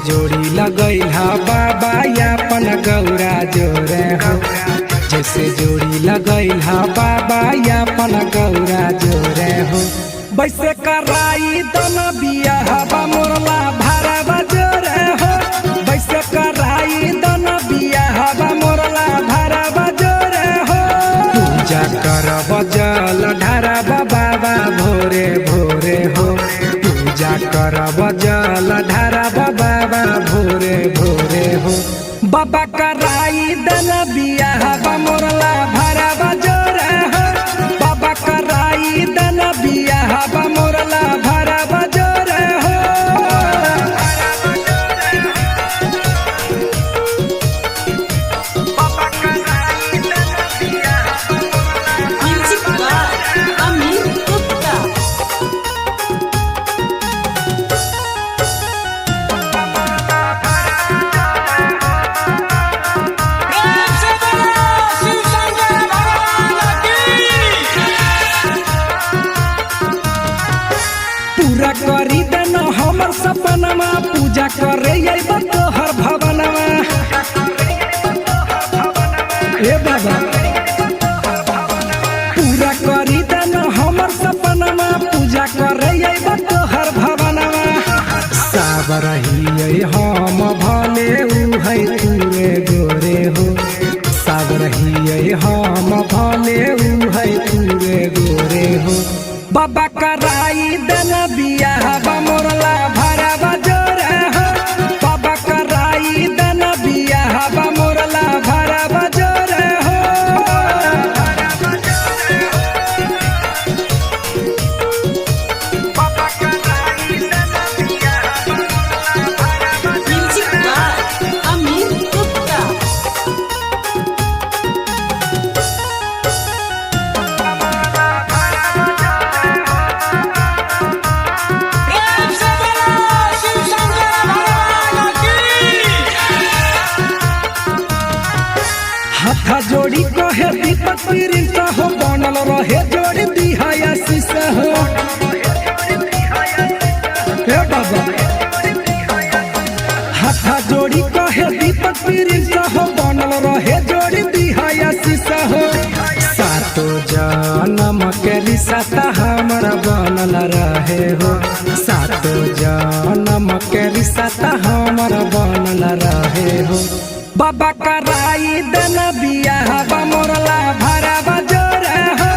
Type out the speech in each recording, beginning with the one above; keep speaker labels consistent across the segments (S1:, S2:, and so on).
S1: जोड़ी लगैला बाबा यापन गौरा जोरे हो। जैसे जोड़ी लगैला बाबा यापन गौरा जोरे हो। वैसे कराई दन बियाहबा मोरला भरवा जोरे हो। वैसे कराई दन बियाहबा मोरला भरवा जोरे हो। पूजा करब जल ढारब बाबा भोरे भोरे हो। पूजा करब जल ढारब बाबा भोरे भोरे हो। बाबा कराई दन बियाहबा मोरला भरवा जोरे हो। बाबा कराई दन बियाहबा मोरला भरवा जोरे हो। बाबा कराई दन बियाहबा मोरला
S2: अमीर गुप्ता
S1: पूरा करी देन हमर सपनमा। पूजा करे अइबा तोहर भवनमा। ए बाबा पूरा करी देन हमर सपनमा। पूजा करे अइबा तोहर भवनमा। साबरहिए हम भले उहै तुए गोरे हो। साबरहिए हम भले उहै तुए गोरे हो। बाबा कराई दन बियाहबा मोरला भरवा जोरे हो। बाबा कराई दन बियाहबा मोरला भरवा जोरे हो। बाबा कराई दन बियाहबा मोरला
S2: अमीर गुप्ता
S1: हाथा जोड़ी कहे दीपक प्रिंस हो। बनल रहे जोड़ी दिहाया शीशा हो। हे बाबा हाथा जोड़ी कहे दीपक प्रिंस हो। बनल रहे जोड़ी दिहाया शीशा हो। सातो जन्म के रिश्ता हमर बनल रहे हो। सातो जन्म के रिश्ता हमर बनल रहे हो। बाबा कराई दन बियाहबा मोरला भरवा जोरे हो।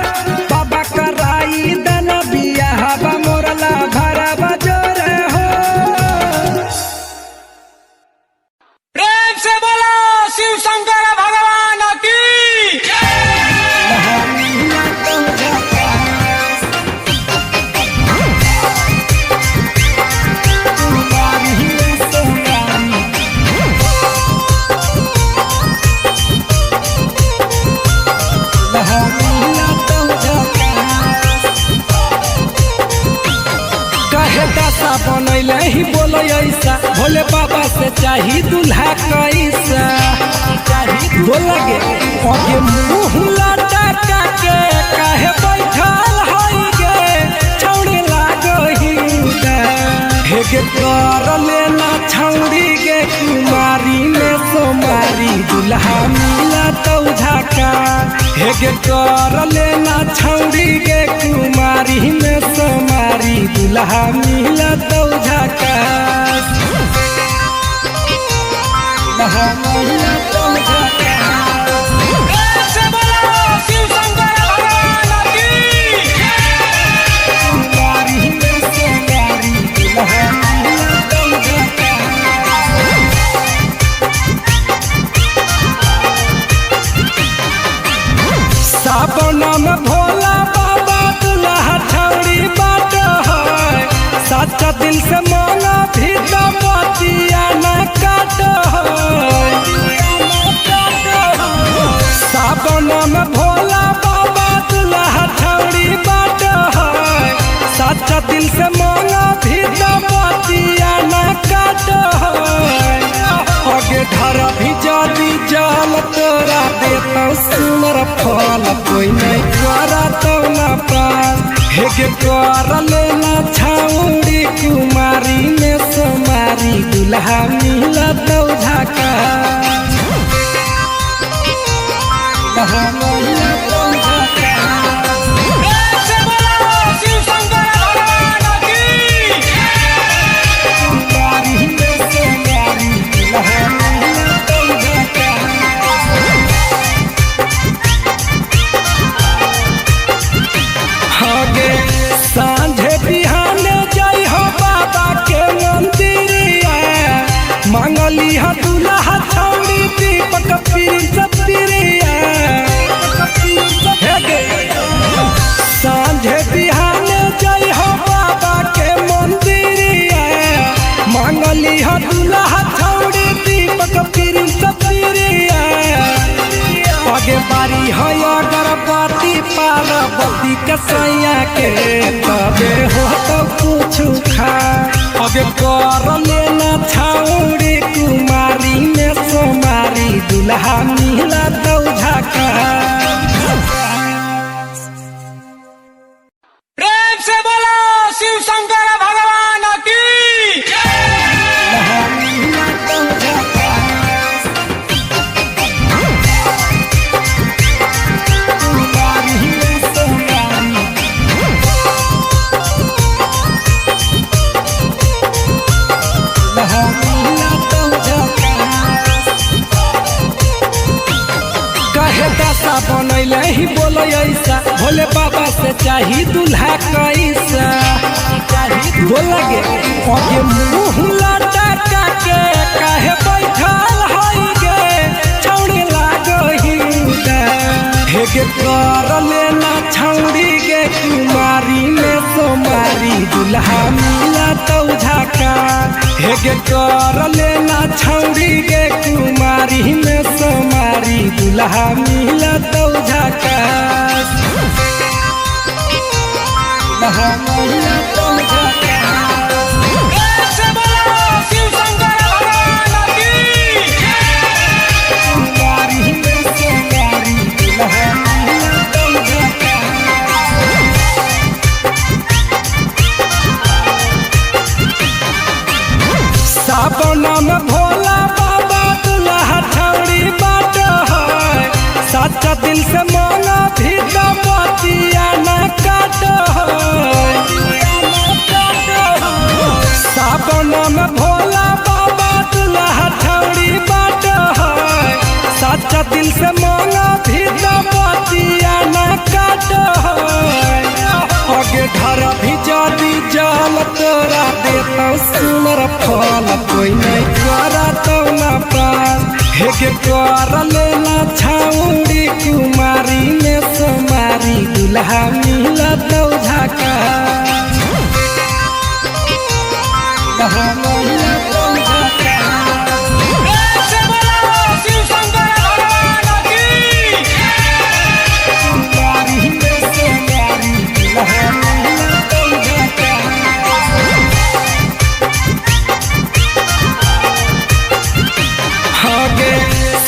S1: बाबा कराई दन बियाहबा मोरला भरवा जोरे हो।
S3: प्रेम से बोलो शिव शंकर भगवान की
S1: कहे दशा बनैले ही बोले ऐसा। भोले बाबा से चाही दूल्हा कैसा। बोला गे अगे मुँह लटका के कहे बैठल हई गे छौड़ी लागही गे। हे गे कर लेना छौड़ी गे कुमारी में सोमारी दूल्हा मिला तो झका। हे गे कर लेना छौड़ी गे कुमारी में सोमारी दूल्हा मिला तो झका। दूल्हा मिला तो झका।
S3: प्रेम से बोलो शिव शंकर भगवान की
S1: कुमारी में सोमारी दूल्हा मिला तो झका। सावन में भोला बाबा दूल्हा छौड़ी बाट है। सच्चा दिल से माना भी तो बतिया न काट है। सावन में भोला बाबा दूल्हा छौड़ी बाट है। सच्चा दिल से माना भी तो बतिया न काट है। आगे धरा भी जाती जाल तोरा देता सुनर फल। कोई नहीं करा तो न पास। हे गे कर लेना छौड़ी कुमारी में सोमारी दूल्हा दुल्हा मिला तो झाका दुल्हा मिला तो झाका
S3: प्रेम से बोलो शिव शंकर भगवान की
S1: कुमारी में से नारी दुल्हा मिला तो झाका आगे सांझे बिहाने जाई हो बाबा के मंदिरिया मांगली हा दुल्हा छौड़ी दीपक प्रिंस प्रिया सांझे बिहाने जाई हो बाबा के मंदिरिया मांगली हा दुल्हा छौड़ी दीपक प्रिंस प्रिया आगे बारी है अगरबत्ती पार्वती कसैया के तबे हो तो कुछ खा आगे कर लेना छौड़ी कुमारी में सोमारी दुल्हा मिला तो झाका
S3: प्रेम से बोलो शिव शंकर भगवान की
S1: दुल्हा मिला तो झाका कुमारी में सोमारी दुल्हा मिला तो झाका कहे दशा बनैले ही बोलो ऐसा भोले बाबा से चाही दुल्हा कैसा बोला गे आगे मुँह लटका के काहे बैठल हई गे छौड़ी लागही हेगे कर लेना छौड़ी गे कुमारी में सोमारी दुल्हा मिला तो झाका हेगे कर लेना छौड़ी गे कुमारी में सोमारी दुल्हा मिला तो झाका दुल्हा मिला तो झाका
S3: प्रेम से बोलो शिव शंकर भगवान की
S1: कुमारी में सोमारी दुल्हा मिला तो झाका सावन में भोला बाबा दुल्हा छौड़ी बाट है सच्चा दिल से मांगा भी तो बतिया न काट सावन में भोला बाबा दुल्हा छौड़ी बाट है सच्चा दिल से मांगा भी तो बतिया न काट आगे घर भी जदी जल तोरा देता सुनर फल कोई नहीं करा तो न पास हेगे कर लेना छौड़ी कुमारी में सोमारी दुल्हा मिला तो झाका दुल्हा मिला तो झाका
S3: प्रेम से बोलो शिव शंकर भगवान की
S1: कुमारी में सोमारी दुल्हा मिला तो झाका आगे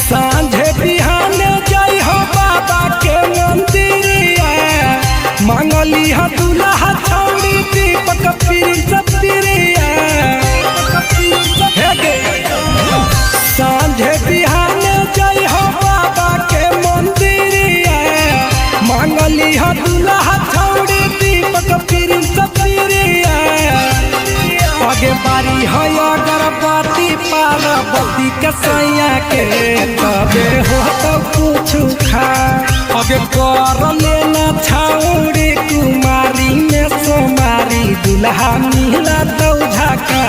S1: सांझे बिहाने जाई हो बाबा के मंदिरिया मांगली हा दुल्हा छौड़ी दीपक प्रिंस प्रिया सांझे बिहाने जाई हो बाबा के मंदिरिया मांगली हा दुल्हा छौड़ी दीपक प्रिंस प्रिया आगे बारी है अगरबत्ती पार्वती कसैया के तबे हो तो कुछ खा आगे कर लेना छौड़ी कुमारी में सोमारी दुल्हा मिला तो झाका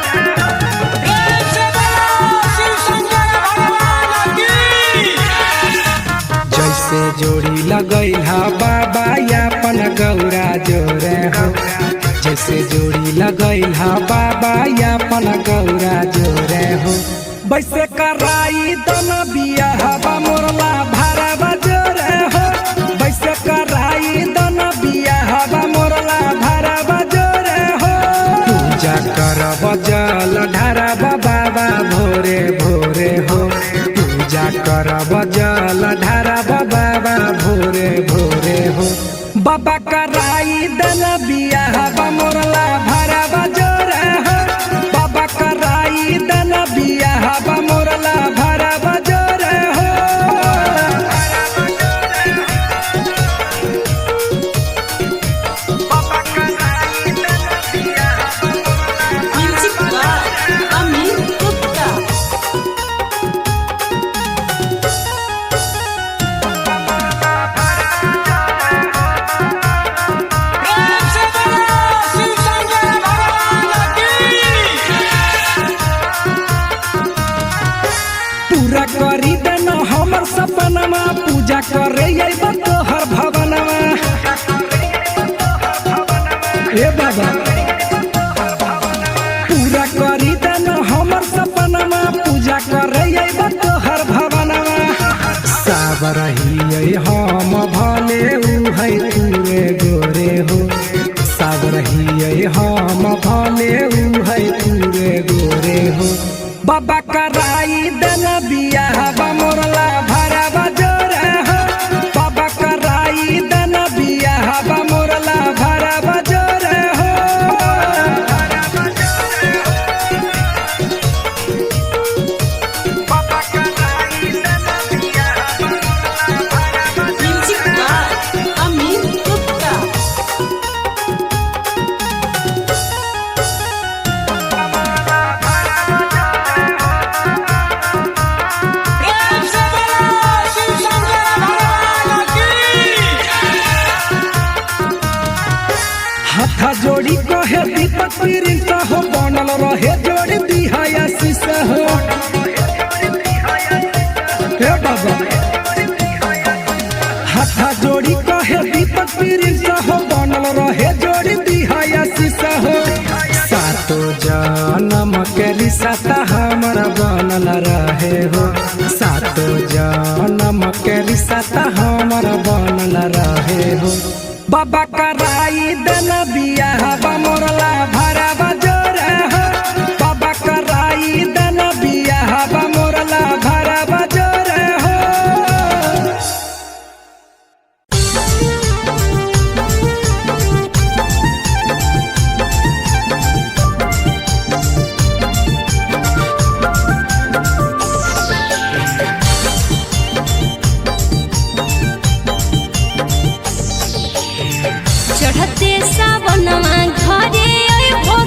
S3: प्रेम से बोलो शिव शंकर भगवान की
S1: जैसे जोड़ी लगैल हा बाबा यापन गौरा जोरे हो जैसे जोड़ी लगैल हा बाबा यापन गौरा जोरे हो वैसे कराई दन बिया पूजा करब जल ढारब बाबा भोरे भोरे हो बाबा कराई दल बियाह मोरला भरब जोरे हो बाबा कराई दल बियाह मोरला भरब जोरे हो
S2: म्यूजिक बाय अमित गुप्ता।
S3: प्रेम से बोलो शिव शंकर भगवान की।
S1: पूरा करी देना हमर सपनमा पूजा करे अइबा तोहर भवनमा ए बाबा पूरा करी देना हमर सपनमा पूजा करे अइबा तोहर भवनमा सब रहिए हम भले उ है तूरे गोरे हो सब रहिए हम भले उ है तूरे गोरे हो बाबा कराई दल बियाह मोरला भरब जोरे हो बाबा कराई दल बियाह मोरला भरब जोरे हो
S2: म्यूजिक बाय अमित गुप्ता।
S3: प्रेम से बोलो शिव शंकर भगवान की।
S1: हाथा जोड़ी कहे दीपक प्रिंस हो बनल रहे जोड़ी दिहाया शीश हो हे बाबा हाथा जोड़ी कहे दीपक प्रिंस हो बनल रहे जोड़ी दिहाया शीश हो सातो जन्म के रिश्ता हमारा बनल रहे हो सातो जन्म के रिश्ता हमारा बनल रहे हो बाबा कराई दल बियाह मोरला भरब जोरे हो बाबा कराई दल बियाह मोरला भरब जोरे हो
S4: चढ़ते सावनमा घरे अइबो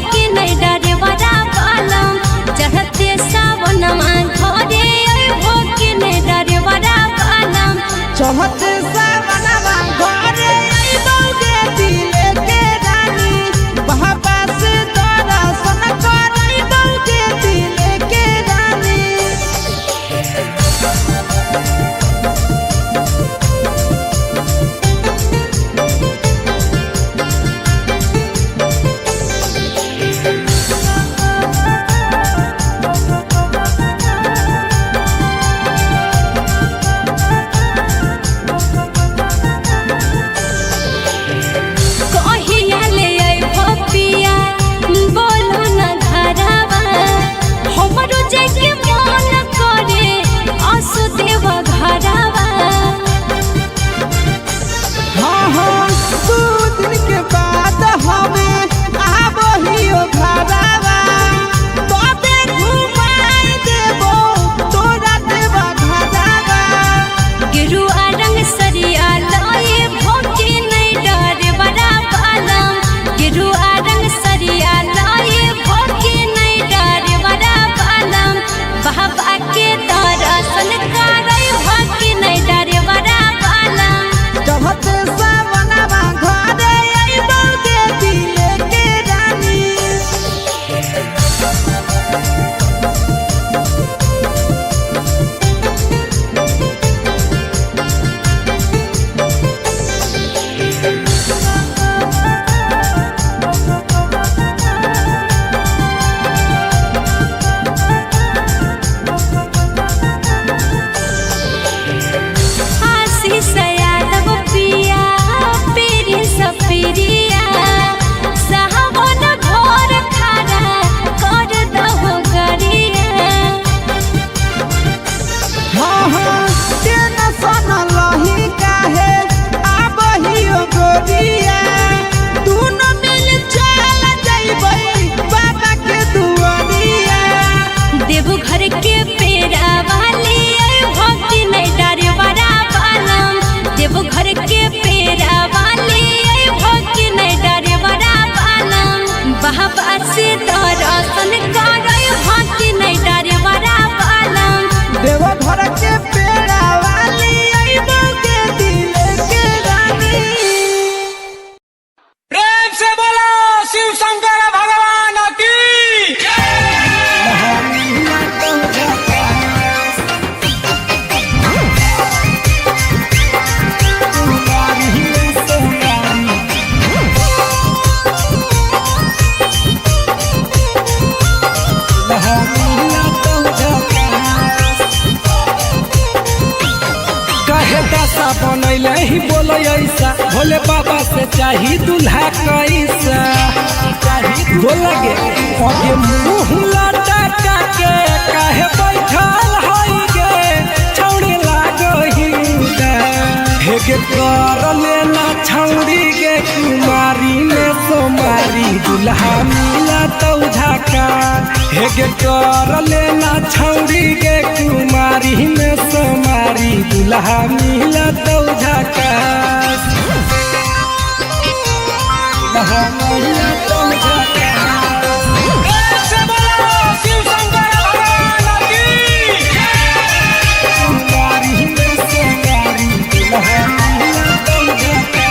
S4: सन लही काहे आबहियो गोरिया दुनो मिल चल जइबै बाबा के दुआरिया
S5: देवघर के पेड़ा वाली भक्ति नहीं डरे बड़ा बालम देवघर के पेड़ा वाली भक्ति नहीं डरे बड़ा बालम बाबा से दर्शन करे भक्ति नहीं डरे बड़ा बालम
S4: देवघर के पेड़ा वाली अइबो के दिल के रानी।
S3: प्रेम से बोलो शिव शंकर भगवान की
S1: बनैले ही बोलो ऐसा भोले बाबा से चाही दूल्हा कैसा बोला गे अगे मुँह लटका के काहे बैठल हई गे छौड़ी लागही हे गे कर लेना छौड़ी गे कुमारी में सोमारी दूल्हा मिला तो झका हे गे कर लेना छौड़ी गे कुमारी में सोमारी दूल्हा मिला तो झका दूल्हा मिला तो झका
S3: प्रेम से बोलो शिव शंकर भगवान की
S1: कुमारी में सोमारी दूल्हा मिला तो झका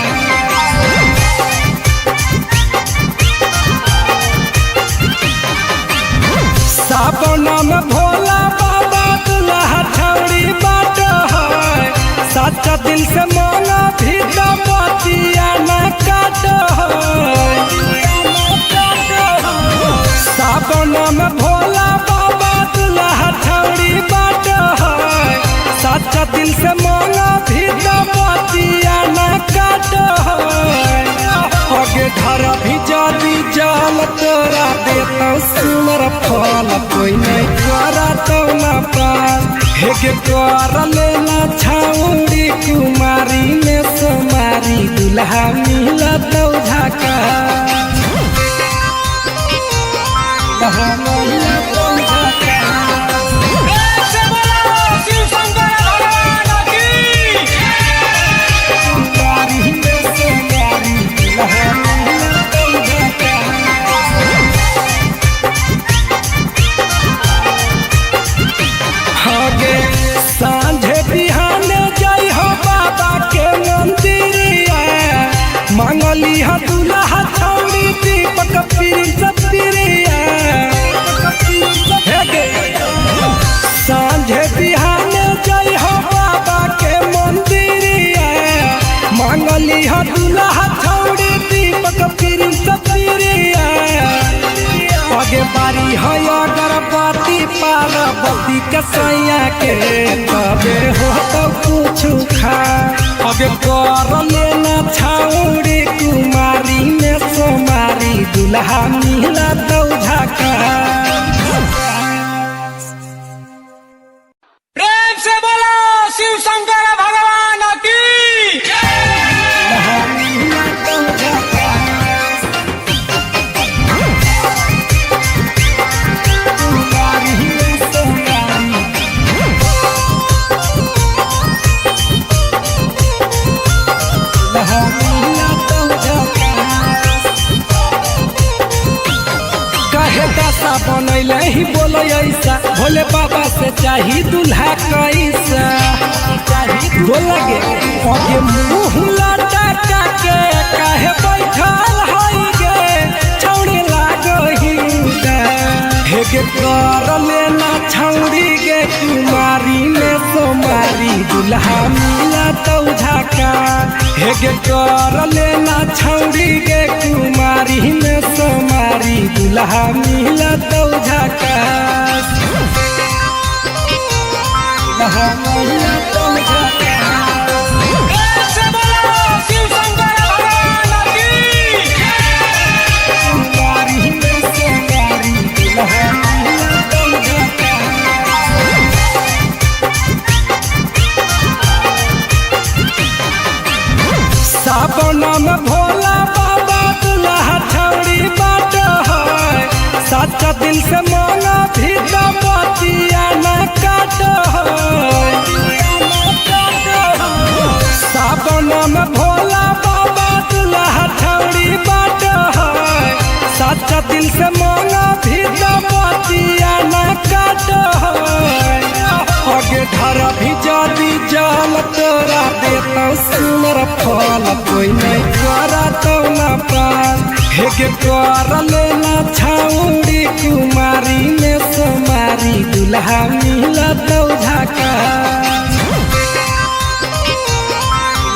S1: सावन में भोला बाबा दूल्हा छौड़ी बाट है सच्चा दिल से मांगा भी तो बतिया न काट सावन में भोला बाबा दूल्हा छौड़ी बाट है सच्चा दिल से मांगा भी तो बतिया न काट आगे घर भी जाती जाल तोरा देता सुमर फल कोई नहीं करा तो न पास हे गे कर लेना छौड़ी कुमारी में सोमारी दूल्हा मिला तो झका दूल्हा मिला तो झका
S3: प्रेम से बोलो शिव शंकर भगवान की
S1: कुमारी में सोमारी दूल्हा मिला तो झका आगे सांझे बिहान जय हो बाबा के मंदिरिया मांगली हा दूल्हा छौड़ी दीपक प्रिंस प्रिया हे गे सांझे बिहान जय हो बाबा के मंदिरिया मांगली हा दूल्हा छौड़ी दीपक प्रिंस प्रिया आगे बारी है अगरबत्ती पार्वती के सैया के तबे हो तो कुछ खा आगे कर लेना छौड़ी कुमारी में सोमारी दूल्हा मिला तो झका
S3: प्रेम से बोलो शिव शंकर भगवान की
S1: दूल्हा मिला तो झका कुमारी में सोमारी दूल्हा मिला तो झका काहे दशा बनैले ही बोलो ऐसा भोले बाबा से चाही दूल्हा कैसा बोला गे अगे मुँह लटका के काहे बैठल हई गे छौड़ी लागही हे गे कर लेना छौड़ी गे कुमारी में सोमारी दूल्हा मिला तो झका हे गे कर लेना छौड़ी गे कुमारी में सोमारी दूल्हा मिला तो झका दूल्हा मिला तो झका
S3: प्रेम से बोलो शिव शंकर भगवान की
S1: कुमारी में सोमारी दूल्हा मिला तो झका सच्चा दिल से मांगा भी तो बतिया न काटो सावन में भोला बाबा दुल्हा ठौड़ी बाटो सच्चा दिल से मांगा भी तो बतिया न काटो आगे धरा भी जादी जाल तोरा देता सुनर फल कोई नहीं करा तो न पास हेगे कर लेना छाउड़ी कुमारी में सोमारी दुल्हा मिला तो झाका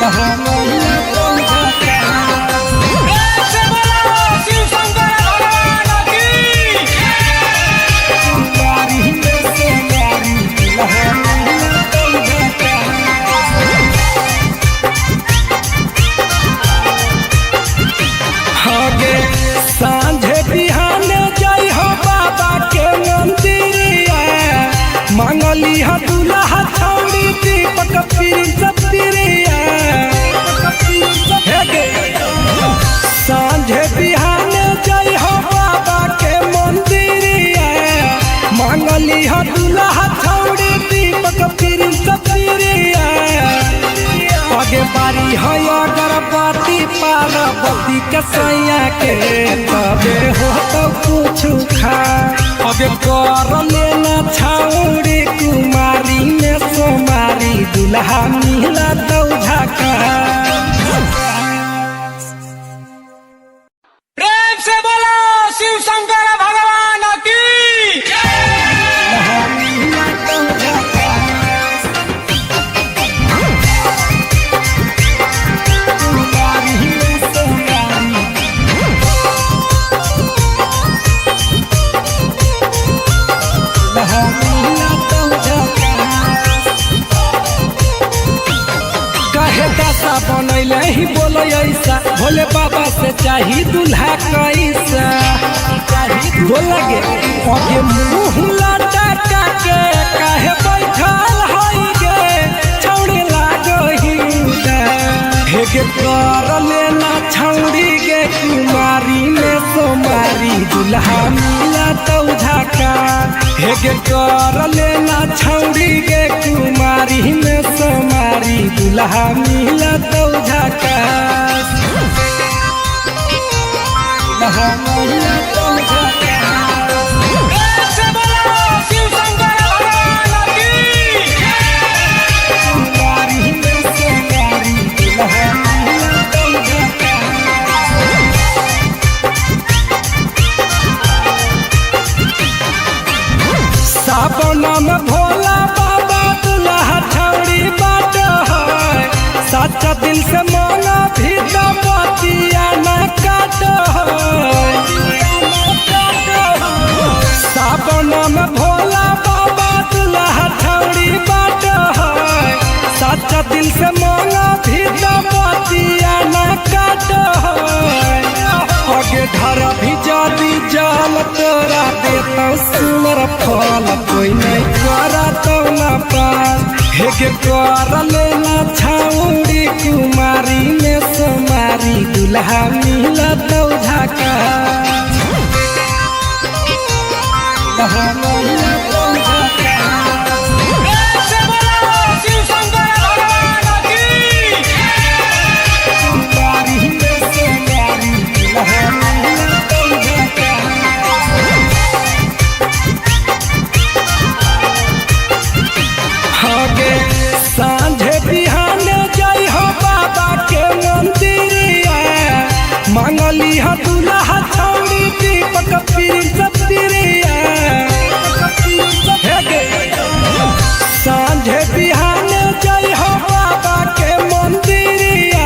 S1: दुल्हा मिला तो झाका
S3: से बोलो शिव शंकर भगवान की
S1: कुमारी में सोमारी दुल्हा मिला तो झाका आगे सांझे बिहाने जाई हो बाबा के मंदिरिया मांगली हो दुल्हा छौड़ी दीपक पिरिया सांझे बिहाने जाई हो बाबा के मंदिरिया मांगली हो दुल्हा छौड़ी दीपक पिरिया आगे बारी है अगरबत्ती पार्वती के सैया के तबे हो तो कुछ खा आगे कर लेना छाउड़ी कुमारी में सोमारी दुल्हा मिला तो झाका
S3: प्रेम से बोलो शिव शंकर भगवान की
S1: दुल्हा मिला तो झाका कुमारी में सोमारी दुल्हा मिला तो झाका कहे दासा बनैले ही बोलो ऐसा भोले बाबा से चाही दुल्हा कैसा बोला गे आगे मुँह लटा के काहे बैठल हई गे छौड़ी लागो हिंदा हेगे कर लेना छौड़ी गे कुमारी में सोमारी दुल्हा मिला तो झाका हेगे कर लेना छौड़ी गे कुमारी में सोमारी दुल्हा मिला तो झाका दुल्हा मिला तो झाका
S3: से बोलो शिव शंकर भगवान की
S1: कुमारी में सोमारी दुल्हा मिला तो झाका सावन में भोला बाबा दुल्हा ठौड़ी बाटो सच्चा दिल से मांगा भी तो बतिया न काटो सावन में भोला बाबा दुल्हा ठौड़ी बाटो सच्चा दिल से मांगा भी तो बतिया न काटो आगे धरा भी जादी जाल तोरा देता सुनर फल कोई नहीं करा तो न पास हेगे कर लेना छाउड़ी कुमारी में सोमारी दुल्हा मिला तो झाका दुल्हा मिला तो झाका
S3: से बोलो शिव शंकर भगवान की
S1: कुमारी में सोमारी दुल्हा मिला तो झाका आगे सांझे बिहाने जाई हो बाबा के मंदिरिया मांगली हो दुल्हा छौड़ी दीपक पिरिया सांझे बिहाने जाई हो बाबा के मंदिरिया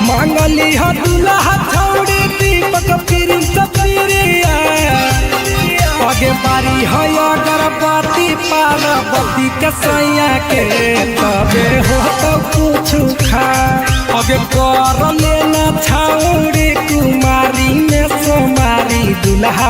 S1: मांगली हो दुल्हा छौड़ी दीपक पिरिया आगे बारी है अगरबत्ती पार्वती के सैया के तबे हो तो कुछ खा आगे कर लेना छाउड़ी कुमारी में सोमारी दुल्हा